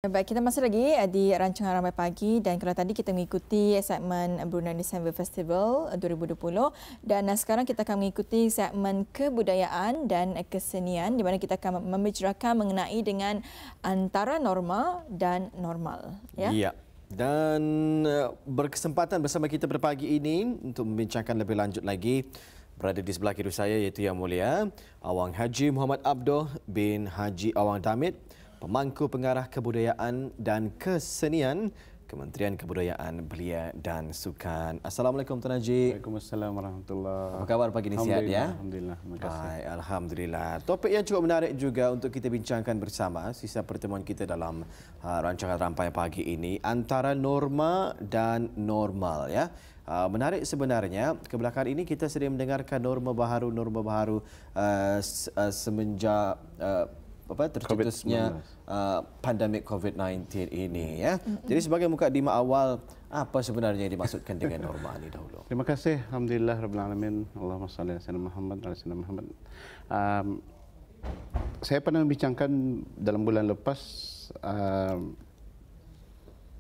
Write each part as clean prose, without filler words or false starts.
Baik, kita masih lagi di rancangan Ramai Pagi dan kalau tadi kita mengikuti segmen Brunei December Festival 2020 dan sekarang kita akan mengikuti segmen kebudayaan dan kesenian di mana kita akan membicarakan mengenai dengan antara norma dan normal. Ya. Dan berkesempatan bersama kita pada pagi ini untuk membincangkan lebih lanjut lagi berada di sebelah kiri saya iaitu Yang Mulia Awang Haji Muhammad Abduh bin Haji Awang Damit, Pemangku Pengarah Kebudayaan dan Kesenian Kementerian Kebudayaan Belia dan Sukan. Assalamualaikum Tuan Haji. Waalaikumsalam warahmatullahi. Apa khabar pagi ini, sihat ya? Alhamdulillah. Terima kasih. Baik, alhamdulillah. Topik yang cukup menarik juga untuk kita bincangkan bersama sisa pertemuan kita dalam rancangan Rampai Pagi ini antara norma dan normal ya. Menarik sebenarnya kebelakangan ini kita sering mendengarkan norma baharu semenjak tercetusnya pandemik COVID-19 ini ya. Jadi sebagai mukadimah awal, apa sebenarnya yang dimaksudkan dengan norma ini dahulu? Terima kasih. Alhamdulillah rabbil alamin. Allahumma shalli ala sayyidina Muhammad wa ala sayyidina Muhammad. Saya pernah membincangkan dalam bulan lepas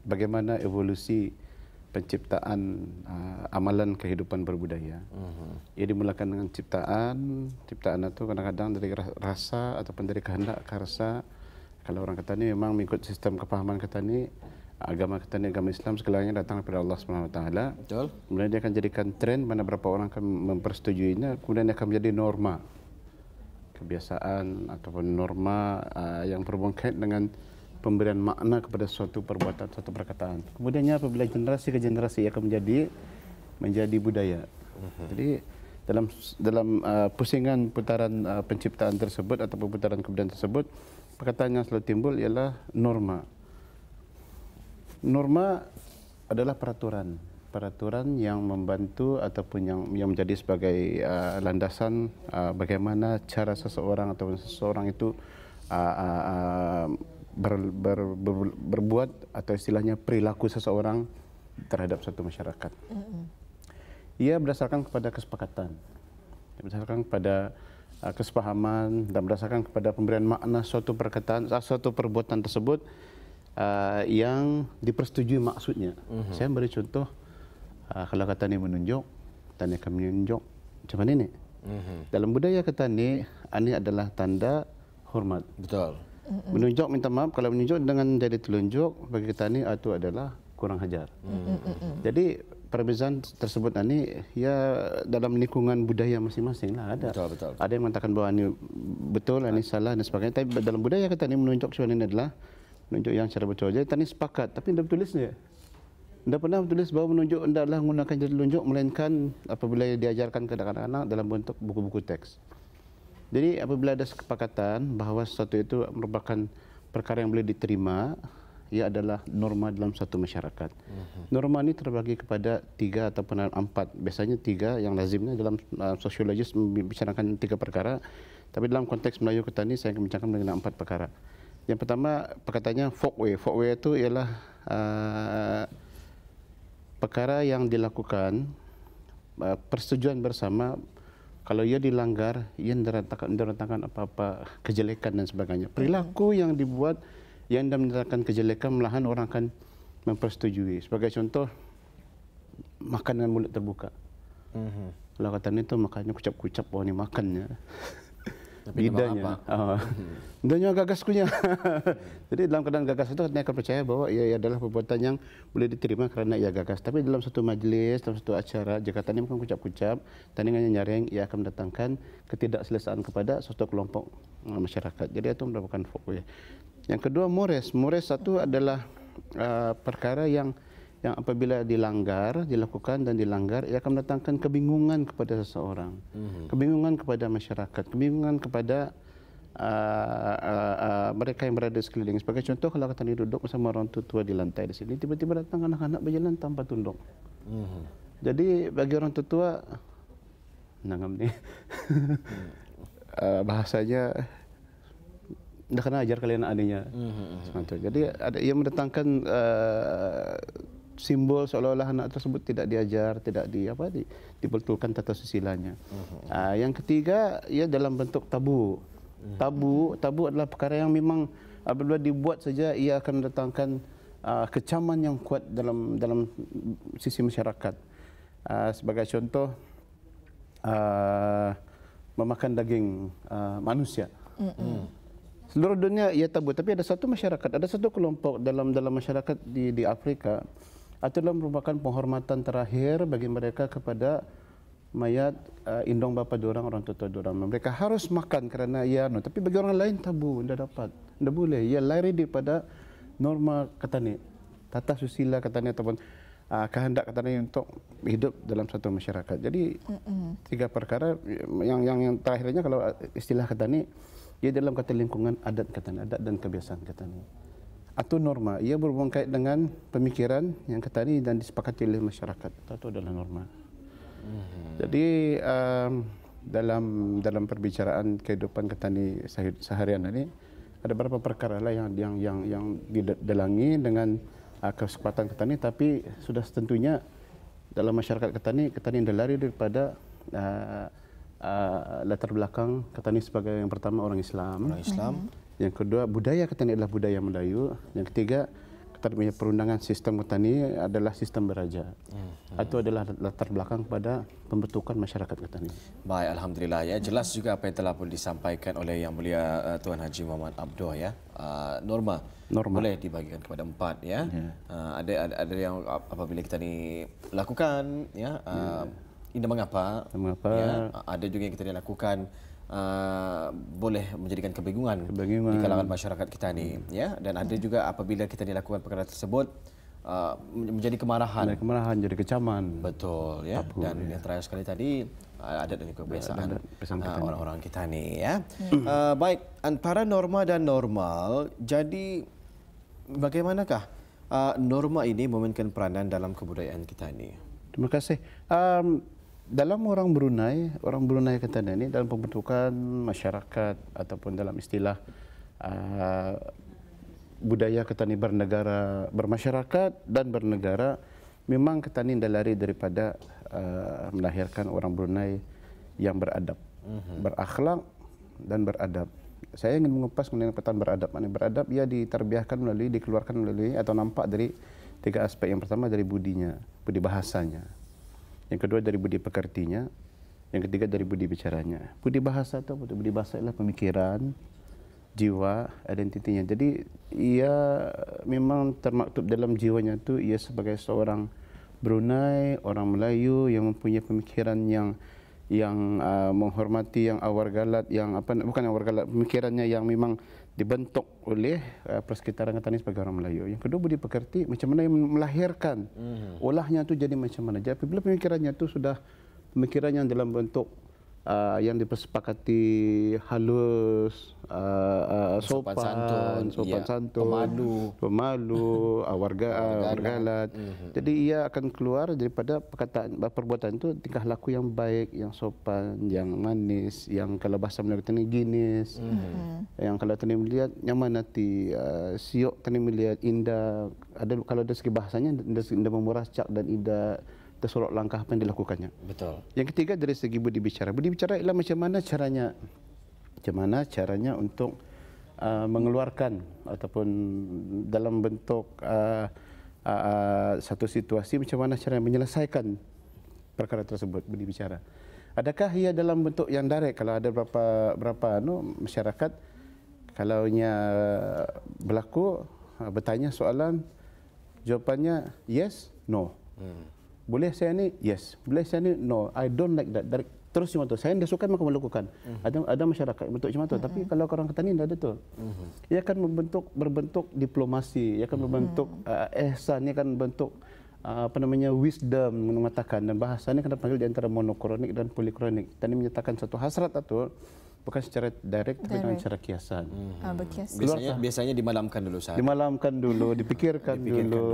bagaimana evolusi penciptaan amalan kehidupan berbudaya. Ia dimulakan dengan ciptaan itu kadang-kadang dari rasa ataupun dari kehendak karsa. Kalau orang kata ini memang mengikut sistem kepahaman kata ini, agama kata ini, agama Islam segalanya datang daripada Allah Subhanahu Wa Taala. Betul. Kemudian dia akan jadikan tren mana berapa orang akan mempersetujuinya, kemudian dia akan menjadi norma. Kebiasaan ataupun norma yang berhubungan kait dengan pemberian makna kepada suatu perbuatan, suatu perkataan. Kemudiannya apabila generasi ke generasi akan menjadi budaya. Jadi dalam pusingan putaran penciptaan tersebut atau putaran kebudayaan tersebut, perkataan yang selalu timbul ialah norma. Norma adalah peraturan yang membantu ataupun yang menjadi sebagai landasan bagaimana cara seseorang atau seseorang itu berbuat atau istilahnya perilaku seseorang terhadap suatu masyarakat. Ia berdasarkan kepada kesepakatan, berdasarkan kepada kesepahaman dan berdasarkan kepada pemberian makna suatu perkataan, suatu perbuatan tersebut yang dipersetujui maksudnya. Saya beri contoh, kalau kata ni menunjuk, tani akan menunjuk macam mana ni? Dalam budaya kata ni adalah tanda hormat. Betul. Menunjuk minta maaf, kalau menunjuk dengan jadi telunjuk bagi kita ni itu adalah kurang hajar. Jadi perbezaan tersebut ini ya dalam lingkungan budaya masing-masing lah ada. Betul. Ada yang mengatakan bahawa ini betul, ini salah dan sebagainya. Tapi dalam budaya kita ni menunjuk sebenarnya ini adalah menunjuk yang secara betul. Jadi tadi sepakat, tapi tidak bertulisnya. Tidak pernah bertulis bahawa menunjuk adalah menggunakan jadi telunjuk, melainkan apabila diajarkan kepada anak-anak dalam bentuk buku-buku teks. Jadi apabila ada kesepakatan bahawa sesuatu itu merupakan perkara yang boleh diterima, ia adalah norma dalam satu masyarakat. Norma ini terbagi kepada 3 ataupun 4. Biasanya 3 yang lazimnya dalam sosiologis membicarakan 3 perkara. Tapi dalam konteks Melayu kita ini saya akan bincangkan mengenai 4 perkara. Yang pertama perkataannya folkway. Folkway itu ialah perkara yang dilakukan persetujuan bersama. Kalau ia dilanggar, ia mendatangkan apa-apa kejelekan dan sebagainya. Perilaku yang dibuat yang mendatangkan kejelekan malahan orang akan mempersetujui. Sebagai contoh, makan dengan mulut terbuka. Kalau kata ni tu makannya kucap-kucap, oh ni makannya. Lidahnya. Lidahnya gagas kunya. Jadi dalam keadaan gagas itu kita akan percaya bahawa ia adalah perbuatan yang boleh diterima kerana ia gagas. Tapi dalam satu majlis, dalam satu acara, jika tadi bukan kucap-kucap, tandingannya nyaring, ia akan mendatangkan ketidakselesaan kepada suatu kelompok masyarakat. Jadi itu merupakan fokus. Yang kedua, mores. Mores satu adalah perkara yang apabila dilakukan dan dilanggar, ia akan mendatangkan kebingungan kepada seseorang, kebingungan kepada masyarakat, kebingungan kepada mereka yang berada di sekeliling. Sebagai contoh, kalau kata ni duduk bersama orang tua di lantai di sini, tiba-tiba datang anak-anak berjalan tanpa tunduk. Jadi bagi orang tua, nangam ni, bahasanya dah kena ajar kalian adanya. Jadi ia mendatangkan simbol seolah-olah anak tersebut tidak diajar, tidak dibetulkan tata susilanya. Yang ketiga, ia dalam bentuk tabu. Tabu adalah perkara yang memang apabila dibuat saja ia akan mendatangkan kecaman yang kuat dalam sisi masyarakat. Sebagai contoh, memakan daging manusia. Seluruh dunia ia tabu, tapi ada satu masyarakat, ada satu kelompok dalam masyarakat di Afrika, itulah merupakan penghormatan terakhir bagi mereka kepada mayat indong bapa diorang, orang tua diorang. Mereka harus makan kerana ia tapi bagi orang lain tabu, tidak dapat, tidak boleh. Ia lari daripada norma kata ni, tata susila kata ni ataupun kehendak kata ni untuk hidup dalam satu masyarakat. Jadi tiga perkara yang terakhirnya kalau istilah kata ni, ia dalam kata lingkungan adat kata ni, adat dan kebiasaan kata ni. Atau norma, ia berhubung kait dengan pemikiran yang kata ni dan disepakati oleh masyarakat. Itu adalah norma. Jadi dalam perbicaraan kehidupan kata ni seharian ini ada beberapa perkara lah yang didalangi dengan kesempatan kata ni, tapi sudah tentunya dalam masyarakat kata ni lari daripada latar belakang kata ni sebagai yang pertama orang Islam. Yang kedua budaya kata ni adalah budaya Melayu. Yang ketiga kata ni punya perundangan sistem kata ni adalah sistem beraja. Itu adalah latar belakang kepada pembentukan masyarakat kata ni. Baik, alhamdulillah ya. Jelas juga apa yang telah pun disampaikan oleh Yang Mulia Tuan Haji Muhammad Abdoh ya. Norma boleh dibagikan kepada 4 ya. Ada yang apabila kita ni lakukan ya, ini mengapa? Ya, ada juga yang kita ni lakukan boleh menjadikan kebingungan di kalangan masyarakat kita ni ya, dan ada juga apabila kita ni lakukan perkara tersebut menjadi kemarahan, jadi kecaman. Betul ya. Dan yang terakhir sekali tadi adat dan kebiasaan orang-orang kita ni ya. Baik, antara norma dan normal, jadi bagaimanakah norma ini memainkan peranan dalam kebudayaan kita ni? Terima kasih. Dalam orang Brunei kata ini dalam pembentukan masyarakat ataupun dalam istilah budaya kata ini bernegara, bermasyarakat dan bernegara, memang kata ini lari daripada melahirkan orang Brunei yang beradab, berakhlak dan beradab. Saya ingin mengupas mengenai perkataan beradab. Beradab ia diterbiahkan dikeluarkan melalui atau nampak dari 3 aspek. Yang pertama dari budinya, budi bahasanya. Yang kedua dari budi pekertinya, yang ketiga dari budi bicaranya. Budi bahasa itu apa? Budi bahasa adalah pemikiran, jiwa, identitinya. Jadi ia memang termaktub dalam jiwanya itu ia sebagai seorang Brunei, orang Melayu yang mempunyai pemikiran yang menghormati, yang awar galat, yang bukan awar galat, pemikirannya yang memang dibentuk oleh persekitaran kata ni sebagai orang Melayu. Yang kedua budi pekerti, macam mana yang melahirkan olahnya tu jadi macam mana. Jadi apabila pemikirannya tu sudah pemikiran yang dalam bentuk yang dipersepakati halus, sopan santun, pemalu, awar galat. Jadi ia akan keluar daripada perbuatan itu tingkah laku yang baik, yang sopan, yang manis, yang kalau bahasa Melayu tadi ginis, yang kalau tadi melihat nyaman hati, siok tadi melihat indah. Ada kalau dari segi bahasanya indah memurascak dan indah tersorok langkah apa yang dilakukannya. Betul. Yang ketiga dari segi budi bicara. Budi bicara ialah macam mana caranya untuk mengeluarkan ataupun dalam bentuk satu situasi, macam mana cara menyelesaikan perkara tersebut, budi bicara. Adakah ia dalam bentuk yang direct? Kalau ada berapa masyarakat kalaunya berlaku bertanya soalan, jawapannya yes, no. Boleh saya ni? Yes. Boleh saya ni? No. I don't like that. Terus macam tu. Saya tidak suka maka melakukan. Ada masyarakat bentuk macam tu. Tapi kalau orang kata ni tidak ada tu. Ia akan berbentuk diplomasi. Ia akan berbentuk ihsan. Ia akan bentuk wisdom mengatakan. Dan bahasa ni akan dipanggil di antara monokronik dan polikronik. Tadi menyatakan satu hasrat atau bukan secara direct tapi dengan cara kiasan. Biasanya dimalamkan dulu sahaja. Dimalamkan dulu, dipikirkan dulu,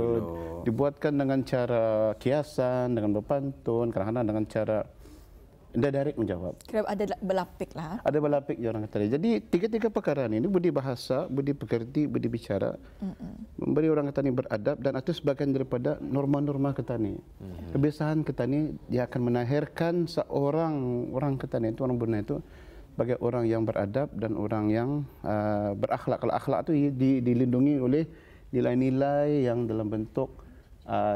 dibuatkan dengan cara kiasan, dengan berpantun, kadang-kadang dengan cara direct menjawab. Kira ada berlapik lah. Ada berlapik orang kata. Jadi tiga-tiga perkara ini budi bahasa, budi pekerti, budi bicara, memberi orang kata ni beradab, dan itu sebagian daripada norma-norma kata ni. Kebiasaan kata ni dia akan melahirkan seorang orang kata ni itu, orang Brunei itu sebagai orang yang beradab dan orang yang berakhlak. Kalau akhlak itu dilindungi oleh nilai-nilai yang dalam bentuk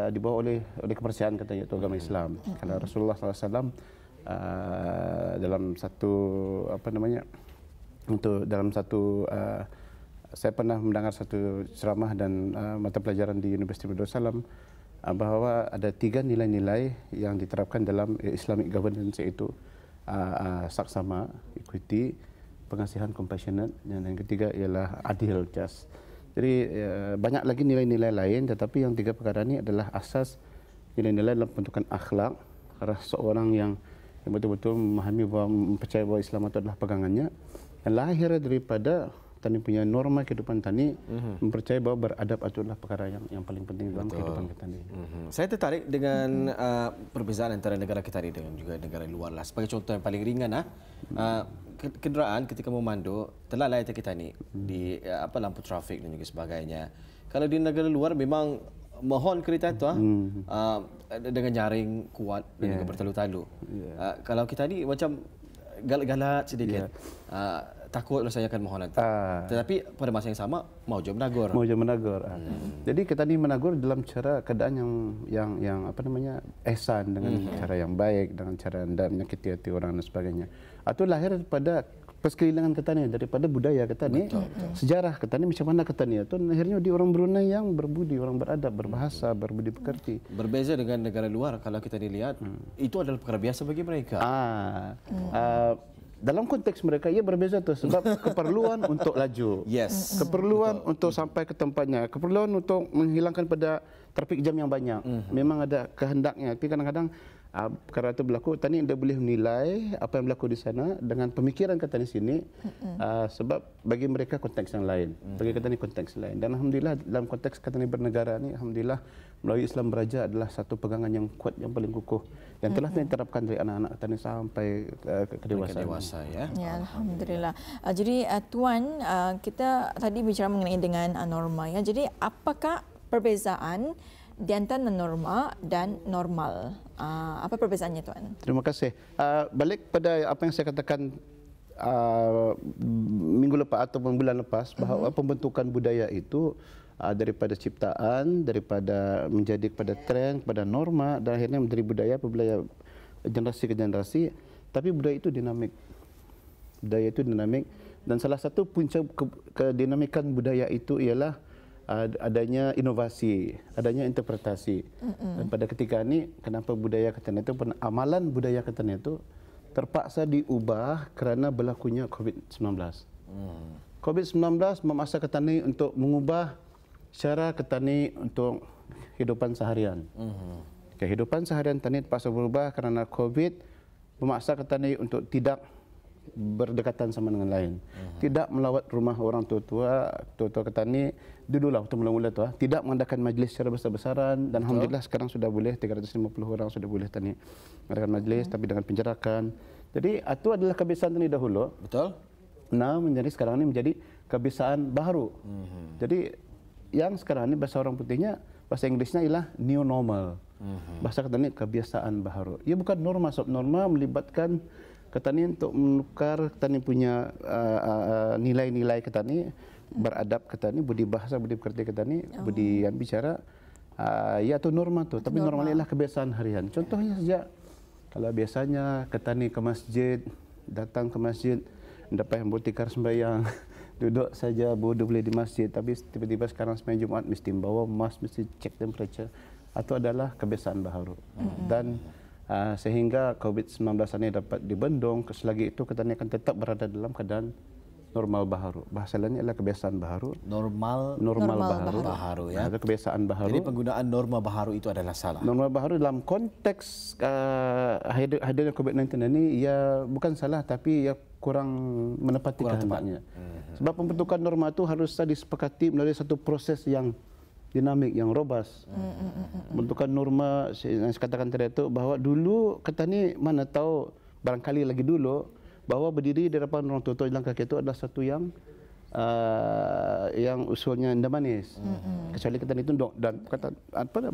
dibawa oleh kepercayaan katanya itu agama Islam. Kalau Rasulullah SAW dalam satu saya pernah mendengar satu ceramah dan mata pelajaran di Universiti Darussalam bahawa ada 3 nilai-nilai yang diterapkan dalam Islamic governance, yaitu saksama, equity, pengasihan, compassionate, dan yang ketiga ialah adil, just. Jadi banyak lagi nilai-nilai lain, tetapi yang 3 perkara ini adalah asas nilai-nilai dalam pembentukan akhlak seorang yang betul-betul memahami bahawa mempercayai bahawa Islam itu adalah pegangannya, dan lahir daripada tani punya norma kehidupan tani, mempercayai bahawa beradab itu adalah perkara yang paling penting dalam kehidupan kita ni. Saya tertarik dengan perbezaan antara negara kita ni dengan juga negara luar lah. Sebagai contoh yang paling ringan kenderaan ketika memandu telah layar kita ni di lampu trafik dan juga sebagainya. Kalau di negara luar memang mohon kereta itu dengan nyaring kuat dan juga bertalu-talu. Kalau kita ni macam galak-galak sedikit. Takut saya akan mohon nanti. Tetapi pada masa yang sama mau je menagur. Jadi kita ni menagur dalam cara keadaan yang ihsan, dengan cara yang baik, dengan cara tidak menyakiti hati orang dan sebagainya. Itu lahir daripada persekelilingan kita ni, daripada budaya kita ni, sejarah kita ni, macam mana kita ni. Itu akhirnya di orang Brunei yang berbudi, orang beradab, berbahasa, berbudi pekerti. Berbeza dengan negara luar, kalau kita dilihat itu adalah perkara biasa bagi mereka. Dalam konteks mereka ia berbeza tu, sebab keperluan untuk laju, keperluan untuk sampai ke tempatnya, keperluan untuk menghilangkan pada trafik jam yang banyak. Memang ada kehendaknya, tapi kadang-kadang perkara itu berlaku, tani tidak boleh menilai apa yang berlaku di sana dengan pemikiran kata di sini, sebab bagi mereka konteks yang lain, bagi kata ni konteks lain. Dan alhamdulillah dalam konteks kata ni bernegara ni, alhamdulillah melalui Islam Beraja adalah satu pegangan yang kuat, yang paling kukuh, yang telah diterapkan dari anak-anak kata ni sampai ke dewasa. Ya, alhamdulillah. Jadi Tuan, kita tadi bicara mengenai dengan norma ya. Jadi apakah perbezaan di antara norma dan normal? Apa perbezaannya, Tuan? Terima kasih. Balik pada apa yang saya katakan minggu lepas atau bulan lepas, bahawa pembentukan budaya itu daripada ciptaan, daripada menjadi kepada tren, kepada norma, dan akhirnya menjadi budaya generasi ke generasi. Tapi budaya itu dinamik. Budaya itu dinamik, dan salah satu punca kedinamikan budaya itu ialah adanya inovasi, adanya interpretasi. Dan pada ketika ini, kenapa budaya ketan itu, amalan budaya ketan itu terpaksa diubah kerana berlakunya COVID-19. COVID-19 memaksa ketani untuk mengubah cara ketani untuk kehidupan seharian. Kehidupan seharian tani terpaksa berubah kerana COVID memaksa ketani untuk tidak berdekatan sama dengan lain. Tidak melawat rumah orang tua-tua ketani. Dululah waktu mula-mula tu, tidak mengadakan majlis secara besar-besaran, dan alhamdulillah sekarang sudah boleh 350 orang sudah boleh tani mengadakan majlis, tapi dengan penjarakan. Jadi itu adalah kebiasaan tani dahulu. Betul. Nah, menjadi sekarang ini menjadi kebiasaan baru. Jadi yang sekarang ini bahasa orang putihnya, bahasa Inggrisnya ialah new normal. Bahasa ketani kebiasaan baru. Ia bukan norma, sebab norma melibatkan ketani untuk menukar ketani punya nilai-nilai ketani, beradab ketani, budi bahasa, budi pekerti ketani, budi yang bicara, ya itu norma tu. Tapi normal ialah kebiasaan harian. Contohnya sejak kalau biasanya ketani ke masjid, datang ke masjid, dapat yang tikar sembahyang, duduk saja bodoh boleh di masjid, tapi tiba-tiba sekarang sembahyang Jumaat mesti bawa mask, mesti cek temperature. Itu adalah kebiasaan baru. Dan sehingga COVID-19 ini dapat dibendung, selagi itu ketani akan tetap berada dalam keadaan normal baharu. Bahasa lainnya adalah kebiasaan baharu. Normal baharu ya. Ada kebiasaan baharu. Jadi penggunaan norma baharu itu adalah salah. Norma baharu dalam konteks hadirnya COVID-19 ini, ia bukan salah, tapi ia kurang menepati kehendaknya. Sebab pembentukan norma itu harus disepakati melalui satu proses yang dinamik, yang robust. Pembentukan norma, yang saya katakan tadi itu, bahawa dulu ketani mana tahu, barangkali lagi dulu, bahawa berdiri di depan orang tua-tua jalan kaki itu adalah satu yang usulnya tidak manis. Kecuali ketani itu dan kata apa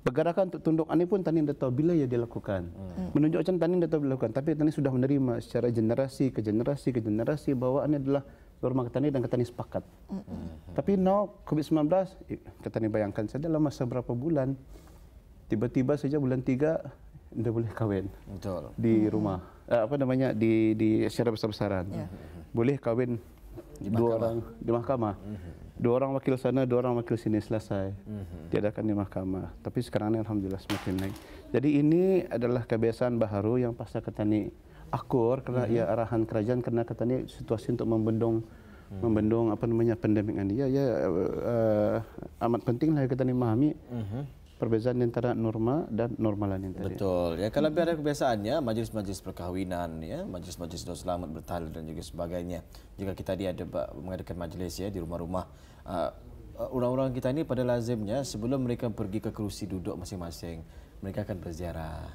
pergerakan untuk tunduk ini pun Tani dah tahu bila ia dilakukan. Menunjukkan Tani dah tahu dilakukan, tapi Tani sudah menerima secara generasi ke generasi bahawa ini adalah norma Ketani dan Ketani sepakat. Tapi no COVID-19, Ketani bayangkan saja dalam masa berapa bulan, tiba-tiba saja bulan 3 dah boleh kahwin. Betul. Di rumah, di secara besar-besaran. Boleh kahwin dua orang di mahkamah. Dua orang wakil sana, dua orang wakil sini, selesai. Diadakan di mahkamah. Tapi sekarang ini alhamdulillah semakin naik. Jadi ini adalah kebiasaan baharu yang pasal Ketani akur kerana ia arahan kerajaan kerana Ketani situasi untuk membendung pandemik ini. Amat pentinglah Ketani memahami perbezaan antara norma dan normalan yang tadi. Betul. Ya, kalau ada kebiasaannya majlis-majlis perkahwinan, ya, majlis-majlis doa selamat bertahlil dan juga sebagainya. Jika kita ada mengadakan majlis ya di rumah-rumah, orang-orang kita ini pada lazimnya sebelum mereka pergi ke kerusi duduk masing-masing, mereka akan berziarah.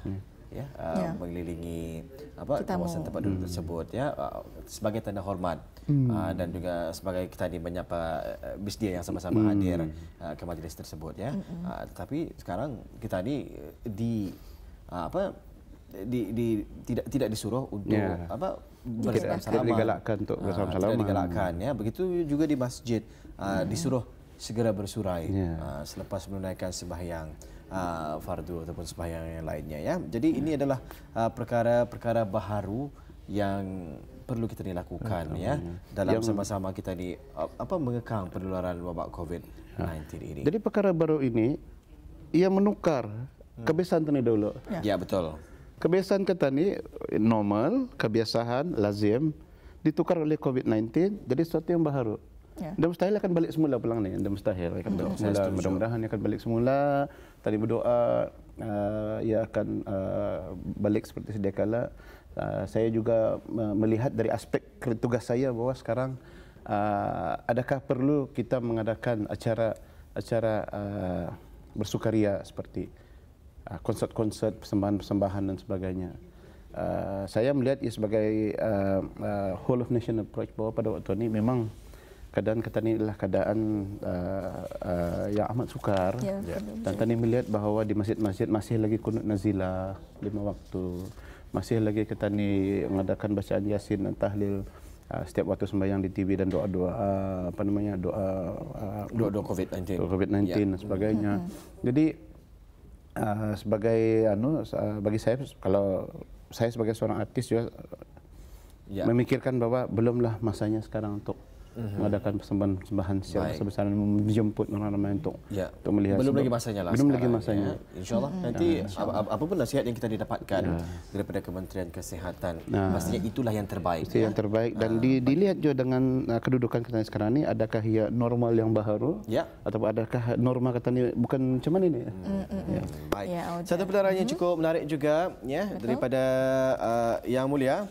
Mengelilingi kawasan tempat duduk tersebut ya, sebagai tanda hormat dan juga sebagai kita menyapa bisdia yang sama-sama hadir ke majlis tersebut ya. Tapi sekarang kita tidak disuruh untuk bersama-sama, digalakkan untuk bersama-sama, tidak digalakkan ya. Begitu juga di masjid disuruh segera bersurai selepas menunaikan sembahyang fardu ataupun sembahyang yang lainnya ya. Jadi ini adalah perkara-perkara baharu yang perlu kita lakukan ya dalam sama-sama kita mengekang penularan wabak COVID-19 ini. Jadi perkara baru ini ia menukar kebiasaan tani dahulu. Ya, betul. Kebiasaan kita ni normal, kebiasaan lazim ditukar oleh COVID-19 jadi sesuatu yang baharu. Dan mustahil akan balik semula pulang ni. Dan mustahil akan balik semula. Mudah-mudahan ia akan balik semula. Tadi berdoa ia akan balik seperti sedia kala. Saya juga melihat dari aspek tugas saya bahawa sekarang adakah perlu kita mengadakan acara bersukaria seperti konsert-konsert, persembahan-persembahan dan sebagainya. Saya melihat ia sebagai whole of nation approach bahawa pada waktu ini memang keadaan kita ini adalah keadaan yang amat sukar. Dan tadi melihat bahawa di masjid-masjid masih lagi kunut nazilah 5 waktu. Masih lagi kita ni mengadakan bacaan Yasin dan tahlil setiap waktu sembahyang di TV dan doa-doa doa COVID-19 dan sebagainya. Jadi bagi saya, kalau saya sebagai seorang artis juga memikirkan bahawa belumlah masanya sekarang untuk mengadakan persembahan secara besar-besaran, menjemput orang-orang untuk melihat. Belum lagi masanya lah. Belum lagi masanya. Ya. InsyaAllah nanti apapun nasihat yang kita didapatkan daripada Kementerian Kesihatan, pastinya itulah yang terbaik. Itu yang terbaik dan dilihat juga dengan kedudukan kita sekarang ini, adakah ia normal yang baharu atau adakah norma kita ini bukan macam mana ini? Baik. Satu perkara yang cukup menarik juga ya daripada Yang Mulia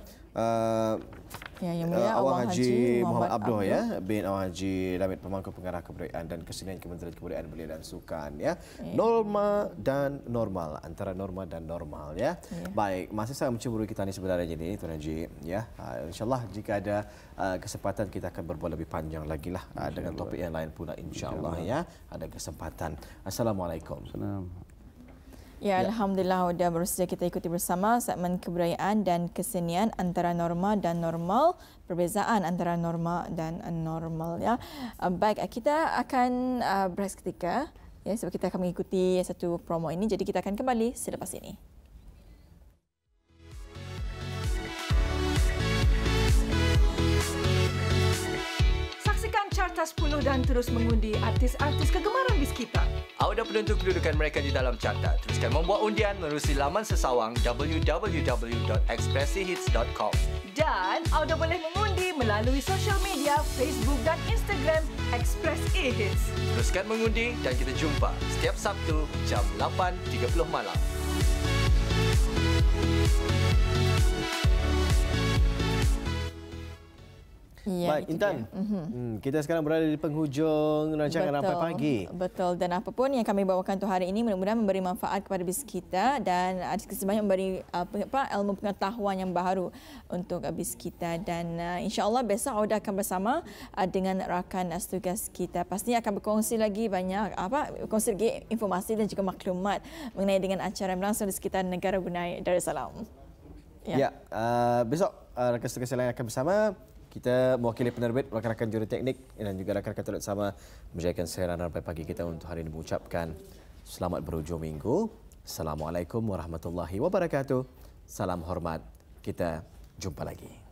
Awang Haji Muhammad Abdoh ya, bin Awang Haji Lamid, Pemangku Pengarah Kebudayaan dan Kesenian Kementerian Kebudayaan Belia dan Sukan ya. Norma dan normal, antara norma dan normal ya. Baik, masih sangat mencemburu kita ni sebenarnya ni Tuan Haji ya. InsyaAllah jika ada kesempatan kita akan berbual lebih panjang lagi lah dengan topik yang lain pula insyaAllah ya. Ada kesempatan. Assalamualaikum. Alhamdulillah sudah baru saja kita ikuti bersama segmen kebudayaan dan kesenian antara norma dan normal, perbezaan antara norma dan normal ya. Baik, kita akan berehat seketika ya sebab kita akan mengikuti satu promo ini, jadi kita akan kembali selepas ini. Carta 10 dan terus mengundi artis-artis kegemaran bis kita. Awak dah penentu kedudukan mereka di dalam carta. Teruskan membuat undian menerusi laman sesawang www.expressihits.com. Dan awak dah boleh mengundi melalui sosial media Facebook dan Instagram Express E-Hits. Teruskan mengundi dan kita jumpa setiap Sabtu jam 8.30 malam. Ya, Baik, Intan. Kita sekarang berada di penghujung rancangan Rampai Pagi. Betul. Dan apapun yang kami bawakan untuk hari ini mudah-mudahan memberi manfaat kepada bis kita dan sebanyak memberi ilmu pengetahuan yang baru untuk bis kita. Dan insya-Allah besok Auda akan bersama dengan rakan tugas kita. Pastinya akan berkongsi lagi banyak berkongsi lagi informasi dan juga maklumat mengenai dengan acara yang berlangsung di sekitar negara Brunei Darussalam. Ya, besok rakan tugas lain akan bersama. Kita mewakili penerbit, rakan-rakan juruteknik dan juga rakan-rakan turut sama menjayakan siaran Rampai Pagi kita untuk hari ini mengucapkan selamat berhujung minggu. Assalamualaikum warahmatullahi wabarakatuh. Salam hormat. Kita jumpa lagi.